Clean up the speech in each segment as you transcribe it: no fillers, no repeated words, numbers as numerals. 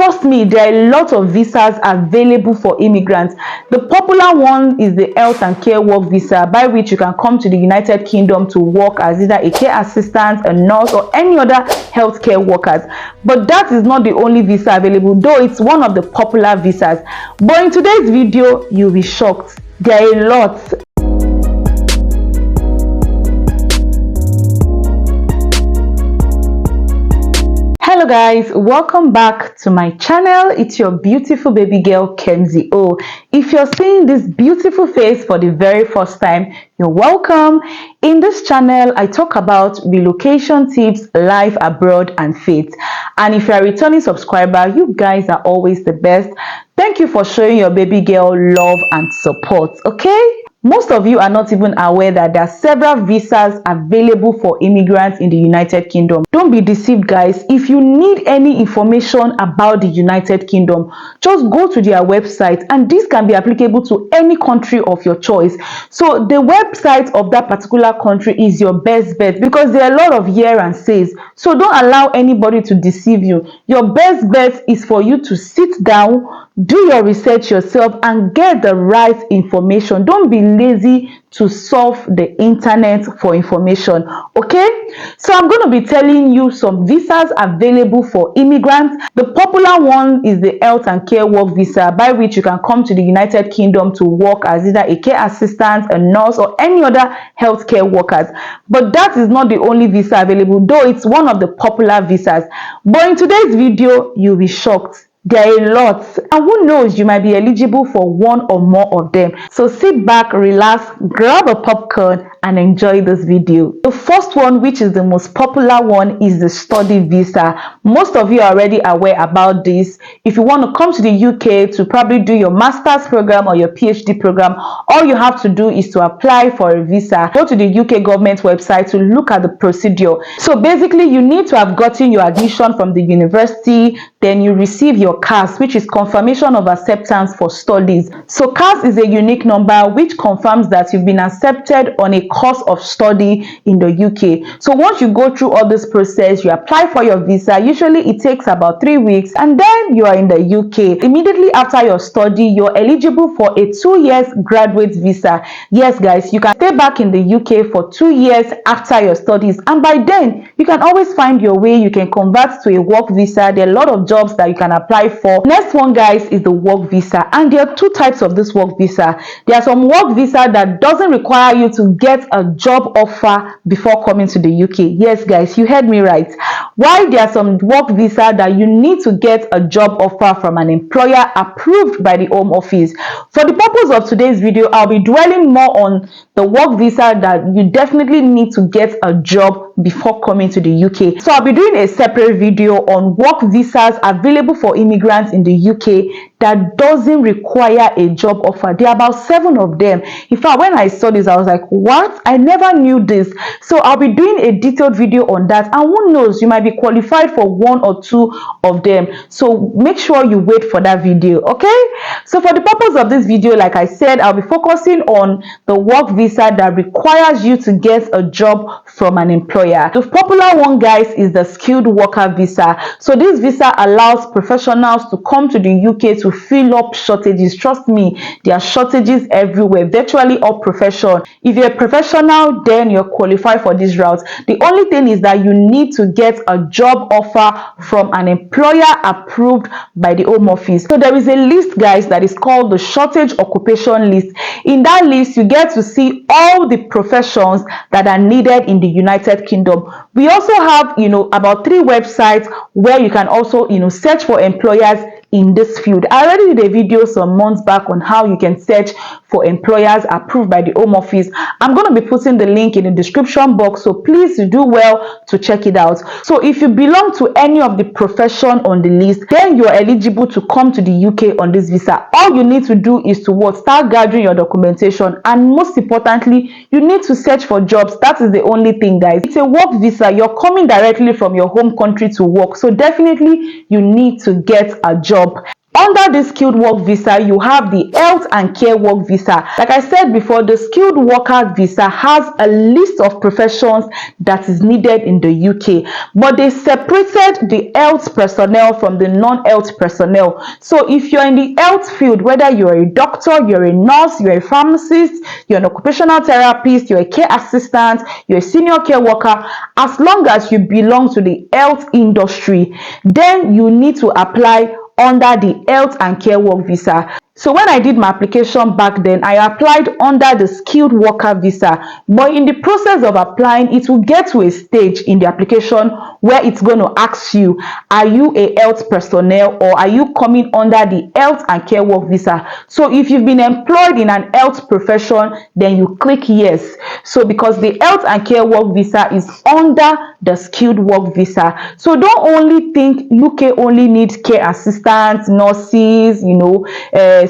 Trust me, there are a lot of visas available for immigrants. The popular one is the health and care work visa, by which you can come to the United Kingdom to work as either a care assistant, a nurse, or any other healthcare workers. But that is not the only visa available, though it's one of the popular visas. But in today's video, you'll be shocked. There are a lot. Hello guys, welcome back to my channel. It's your beautiful baby girl Khemzy. Oh, if you're seeing this beautiful face for the very first time, you're welcome. In this channel, I talk about relocation tips, life abroad, and faith. And if you're a returning subscriber, you guys are always the best. Thank you for showing your baby girl love and support, okay? Most of you are not even aware that there are several visas available for immigrants in the United Kingdom. Don't be deceived, guys. If you need any information about the United Kingdom, just go to their website, and this can be applicable to any country of your choice. So the website of that particular country is your best bet, because there are a lot of hear and says. So don't allow anybody to deceive you. Your best bet is for you to sit down, do your research yourself, and get the right information. Don't be lazy to surf the internet for information, okay? So I'm going to be telling you some visas available for immigrants. The popular one is the health and care work visa, by which you can come to the United Kingdom to work as either a care assistant, a nurse, or any other healthcare workers. But that is not the only visa available, though it's one of the popular visas. But in today's video, you'll be shocked. There are a lot, and who knows, you might be eligible for one or more of them. So sit back, relax, grab a popcorn, and enjoy this video. The first one, which is the most popular one, is the study visa. Most of you are already aware about this. If you want to come to the UK to probably do your master's program or your PhD program, all you have to do is to apply for a visa. Go to the UK government website to look at the procedure. So basically, you need to have gotten your admission from the university, then you receive your CAS, which is confirmation of acceptance for studies. So CAS is a unique number which confirms that you've been accepted on a course of study in the UK. So once you go through all this process, you apply for your visa. Usually it takes about 3 weeks, and then you are in the UK. Immediately after your study, you're eligible for a 2 years graduate visa. Yes guys, you can stay back in the UK for 2 years after your studies, and by then you can always find your way. You can convert to a work visa. There are a lot of jobs that you can apply for. Next one, guys, is the work visa, and there are two types of this work visa. There are some work visa that doesn't require you to get a job offer before coming to the UK. Yes guys, you heard me right. While there are some work visa that you need to get a job offer from an employer approved by the Home Office. For the purpose of today's video, I'll be dwelling more on the work visa that you definitely need to get a job before coming to the UK. So I'll be doing a separate video on work visas available for immigrants in the UK that doesn't require a job offer. There are about 7 of them. In fact, when I saw this, I was like, what? I never knew this. So I'll be doing a detailed video on that, and who knows, you might be qualified for 1 or 2 of them. So make sure you wait for that video, okay? So for the purpose of this video, like I said, I'll be focusing on the work visa that requires you to get a job from an employer. The popular one, guys, is the skilled worker visa. So this visa allows professionals to come to the UK to fill up shortages. Trust me, there are shortages everywhere, virtually all profession. If you're a professional, then you're qualified for this route. The only thing is that you need to get a job offer from an employer approved by the Home Office. So there is a list, guys, that is called the shortage occupation list. In that list, you get to see all the professions that are needed in the United Kingdom. We also have, about 3 websites where you can also, search for employers in this field. I already did a video some months back on how you can search for employers approved by the Home Office. I'm going to be putting the link in the description box, so please do well to check it out. So if you belong to any of the profession on the list, then you are eligible to come to the UK on this visa. All you need to do is to start gathering your documentation, and most importantly, you need to search for jobs. That is the only thing, guys. It's a work visa. You're coming directly from your home country to work, so definitely you need to get a job. Under the skilled work visa, you have the health and care work visa. Like I said before, the skilled worker visa has a list of professions that is needed in the UK, but they separated the health personnel from the non-health personnel. So if you're in the health field, whether you're a doctor, you're a nurse, you're a pharmacist, you're an occupational therapist, you're a care assistant, you're a senior care worker, as long as you belong to the health industry, then you need to apply under the health and care work visa. So when I did my application back then, I applied under the skilled worker visa, but in the process of applying, it will get to a stage in the application where it's going to ask you, are you a health personnel or are you coming under the health and care work visa? So if you've been employed in an health profession, then you click yes. So because the health and care work visa is under the skilled work visa. So don't only think UK only needs care assistants, nurses,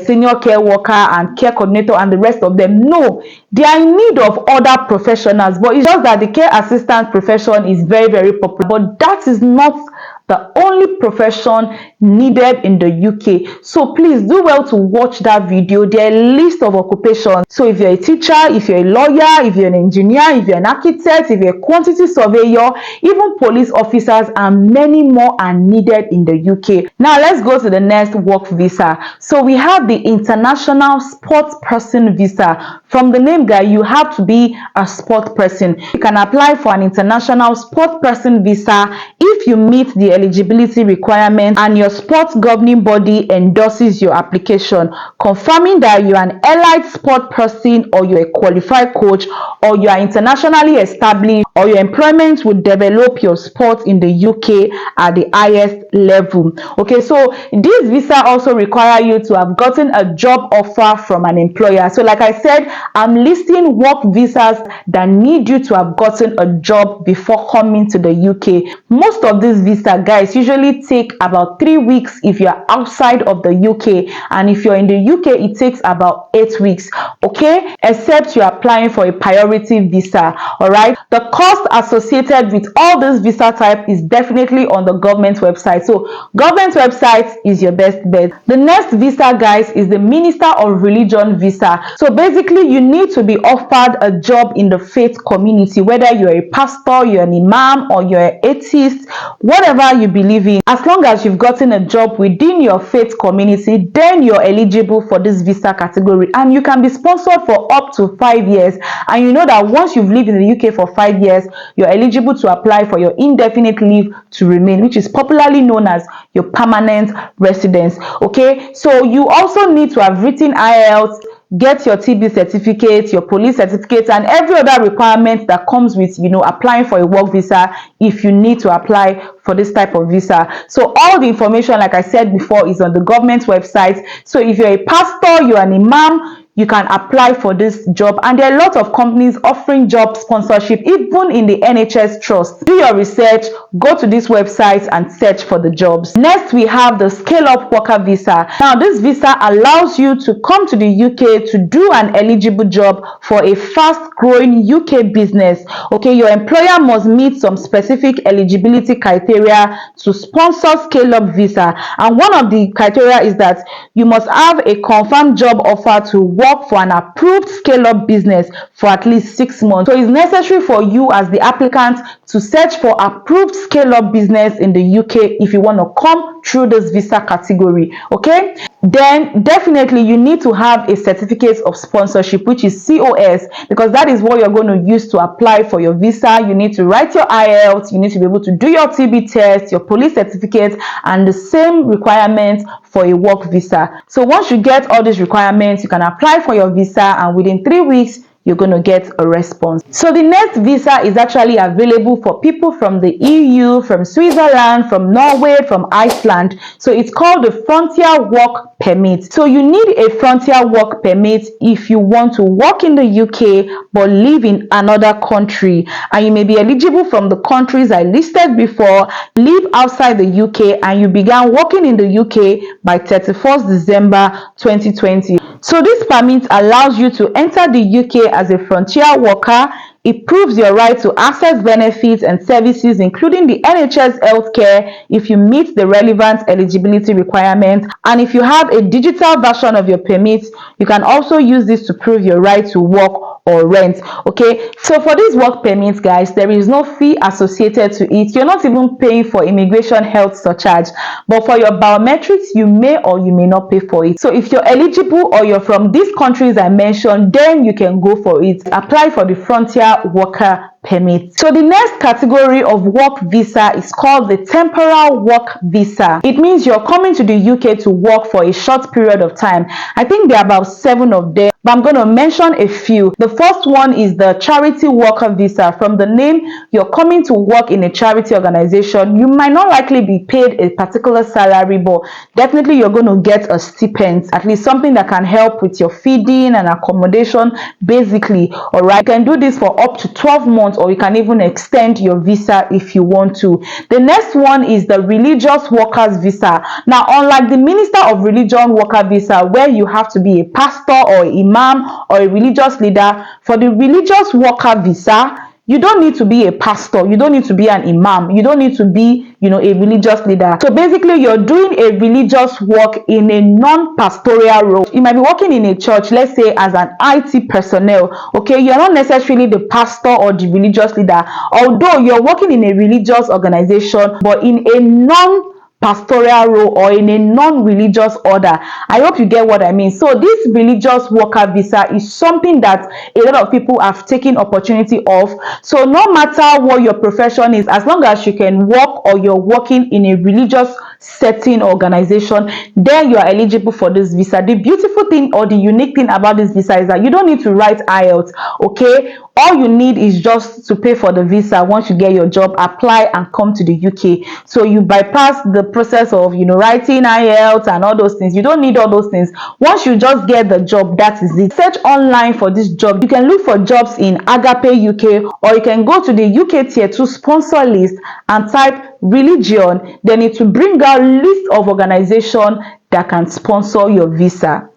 senior care worker and care coordinator and the rest of them. No, they are in need of other professionals, but it's just that the care assistant profession is very, very popular. But that is not the only profession needed in the UK. So please do well to watch that video. There are a list of occupations. So if you're a teacher, if you're a lawyer, if you're an engineer, if you're an architect, if you're a quantity surveyor, even police officers and many more are needed in the UK. Now let's go to the next work visa. So we have the international sports person visa. From the name, guy, you have to be a sport person. You can apply for an international sport person visa if you meet the eligibility requirements and your sports governing body endorses your application, confirming that you are an allied sport person or you're a qualified coach or you are internationally established or your employment will develop your sport in the UK at the highest level. Okay, so this visa also require you to have gotten a job offer from an employer. So like I said, I'm listing work visas that need you to have gotten a job before coming to the UK. Most of these visas, guys, usually take about 3 weeks if you're outside of the UK, and if you're in the UK, it takes about 8 weeks. Okay, except you're applying for a priority visa. All right, the cost associated with all this visa type is definitely on the government website. So government website is your best bet. The next visa, guys, is the Minister of Religion visa. So basically, you need to be offered a job in the faith community, whether you're a pastor, you're an imam, or you're an atheist, whatever you believe in. As long as you've gotten a job within your faith community, then you're eligible for this visa category, and you can be sponsored for up to 5 years. And you know that once you've lived in the UK for 5 years, you're eligible to apply for your indefinite leave to remain, which is popularly known as your permanent residence. Okay, so you also need to have written IELTS, get your TB certificate, your police certificate, and every other requirement that comes with applying for a work visa if you need to apply for this type of visa. So all the information, like I said before, is on the government website. So if you're a pastor, you're an imam, you can apply for this job, and there are a lot of companies offering job sponsorship even in the NHS trust. Do your research, go to this website and search for the jobs. Next, we have the Scaleup worker visa. Now this visa allows you to come to the UK to do an eligible job for a fast growing UK business. Okay, your employer must meet some specific eligibility criteria to sponsor Scaleup visa, and one of the criteria is that you must have a confirmed job offer to work for an approved Scaleup business for at least 6 months. So it's necessary for you as the applicant to search for approved Scaleup business in the UK if you want to come through this visa category. Okay, then definitely you need to have a certificate of sponsorship, which is COS, because that is what you're going to use to apply for your visa. You need to write your IELTS, you need to be able to do your TB test, your police certificate, and the same requirements for a work visa. So once you get all these requirements, you can apply for your visa, and within 3 weeks you're going to get a response. So the next visa is actually available for people from the EU, from Switzerland, from Norway, from Iceland. So it's called the Frontier Work Permit. So you need a Frontier Work Permit if you want to work in the UK but live in another country, and you may be eligible from the countries I listed before, live outside the UK, and you began working in the UK by 31st December 2020. So this permit allows you to enter the UK as a frontier worker. It proves your right to access benefits and services, including the NHS healthcare, if you meet the relevant eligibility requirements. And if you have a digital version of your permit, you can also use this to prove your right to work or rent. Okay, so for these work permits, guys, there is no fee associated to it. You're not even paying for immigration health surcharge, but for your biometrics, you may or you may not pay for it. So if you're eligible or you're from these countries I mentioned, then you can go for it. Apply for the Frontier Worker Permit. So the next category of work visa is called the Temporal Work Visa. It means you're coming to the UK to work for a short period of time. I think there are about 7 of them, but I'm going to mention a few. The first one is the Charity Worker Visa. From the name, you're coming to work in a charity organization. You might not likely be paid a particular salary, but definitely you're going to get a stipend, at least something that can help with your feeding and accommodation, basically. All right, you can do this for up to 12 months, or you can even extend your visa if you want to. The next one is the Religious Workers Visa. Now, unlike the Minister of Religion Worker Visa, where you have to be a pastor or imam or a religious leader, for the Religious Worker Visa, you don't need to be a pastor, you don't need to be an imam, you don't need to be, a religious leader. So basically, you're doing a religious work in a non-pastoral role. You might be working in a church, let's say as an IT personnel. Okay, you're not necessarily the pastor or the religious leader, although you're working in a religious organization, but in a non-pastoral role or in a non-religious order. I hope you get what I mean. So this religious worker visa is something that a lot of people have taken opportunity of. So no matter what your profession is, as long as you can work or you're working in a religious setting organization, then you are eligible for this visa. The beautiful thing or the unique thing about this visa is that you don't need to write IELTS. Okay, all you need is just to pay for the visa. Once you get your job, apply and come to the UK. So you bypass the process of writing IELTS and all those things. You don't need all those things. Once you just get the job, that is it. Search online for this job. You can look for jobs in Agape UK, or you can go to the UK Tier 2 sponsor list and type religion. Then it will bring out a list of organizations that can sponsor your visa.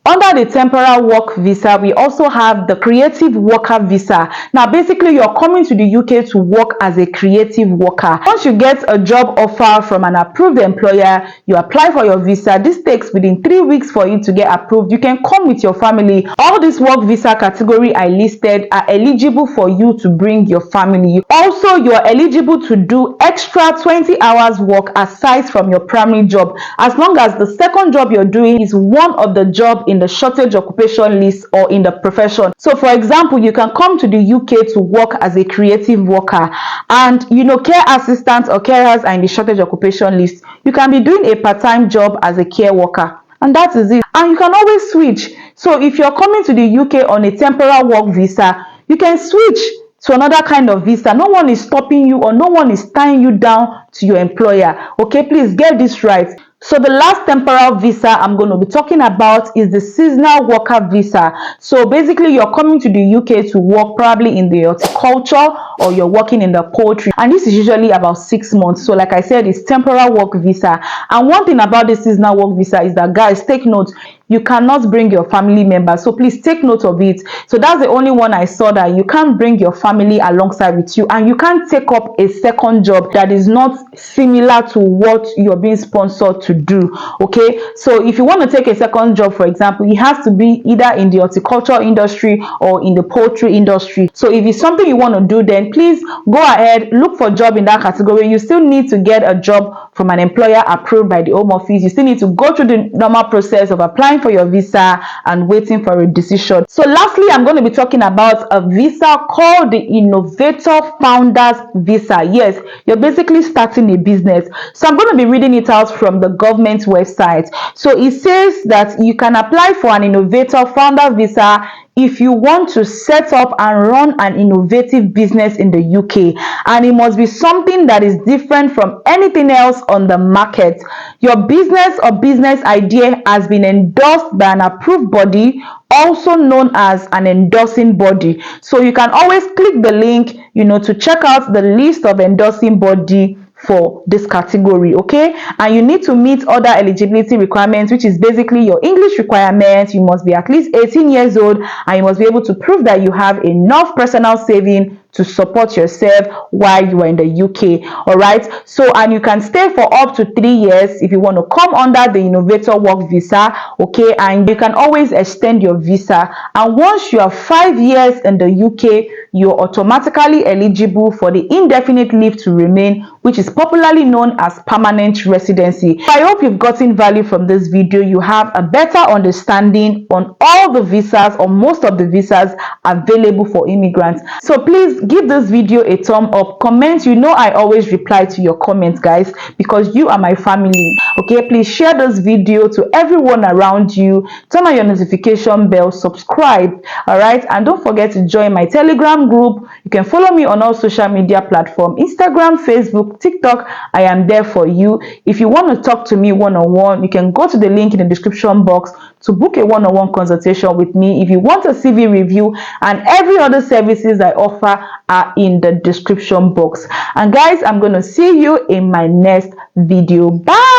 Under the temporal work visa, we also have the creative worker visa. Now, basically, you're coming to the UK to work as a creative worker. Once you get a job offer from an approved employer, you apply for your visa. This takes within 3 weeks for it to get approved. You can come with your family. All these work visa category I listed are eligible for you to bring your family. Also, you're eligible to do extra 20 hours work aside from your primary job, as long as the second job you're doing is one of the jobs in the shortage occupation list or in the profession. So for example, you can come to the UK to work as a creative worker, and care assistants or carers are in the shortage occupation list. You can be doing a part-time job as a care worker, and that is it. And you can always switch. So if you're coming to the UK on a temporal work visa, you can switch to another kind of visa. No one is stopping you, or no one is tying you down to your employer. Okay, please get this right. So the last temporal visa I'm going to be talking about is the seasonal worker visa. So basically, you're coming to the UK to work probably in the horticulture, or you're working in the poultry, and this is usually about 6 months. So like I said, it's temporal work visa. And one thing about the seasonal work visa is that, guys, take note, you cannot bring your family members, so please take note of it. So that's the only one I saw, that you can't bring your family alongside with you, and you can't take up a second job that is not similar to what you're being sponsored to do. Okay, so if you want to take a second job, for example, it has to be either in the horticulture industry or in the poultry industry. So if it's something you want to do, then please go ahead, look for a job in that category. You still need to get a job from an employer approved by the Home Office. You still need to go through the normal process of applying for your visa and waiting for a decision. So lastly, I'm going to be talking about a visa called the Innovator Founders Visa. Yes, you're basically starting a business. So I'm going to be reading it out from the government website. So it says that you can apply for an Innovator Founder Visa if you want to set up and run an innovative business in the UK, and it must be something that is different from anything else on the market. Your business or business idea has been endorsed by an approved body, also known as an endorsing body. So you can always click the link, to check out the list of endorsing body for this category. Okay, and you need to meet other eligibility requirements, which is basically your English requirements. You must be at least 18 years old, and you must be able to prove that you have enough personal saving to support yourself while you are in the UK. All right, so and you can stay for up to 3 years if you want to come under the innovator work visa. Okay, and you can always extend your visa, and once you are 5 years in the UK, you're automatically eligible for the indefinite leave to remain, which is popularly known as permanent residency. I hope you've gotten value from this video. You have a better understanding on all the visas or most of the visas available for immigrants. So please give this video a thumb up, comment. You know I always reply to your comments, guys, because you are my family. Okay, please share this video to everyone around you, turn on your notification bell, subscribe. All right, and don't forget to join my Telegram group. You can follow me on all social media platforms: Instagram, Facebook, TikTok. I am there for you. If you want to talk to me one-on-one, you can go to the link in the description box to book a one-on-one consultation with me. If you want a CV review, and every other services I offer are in the description box. And guys, I'm going to see you in my next video. Bye.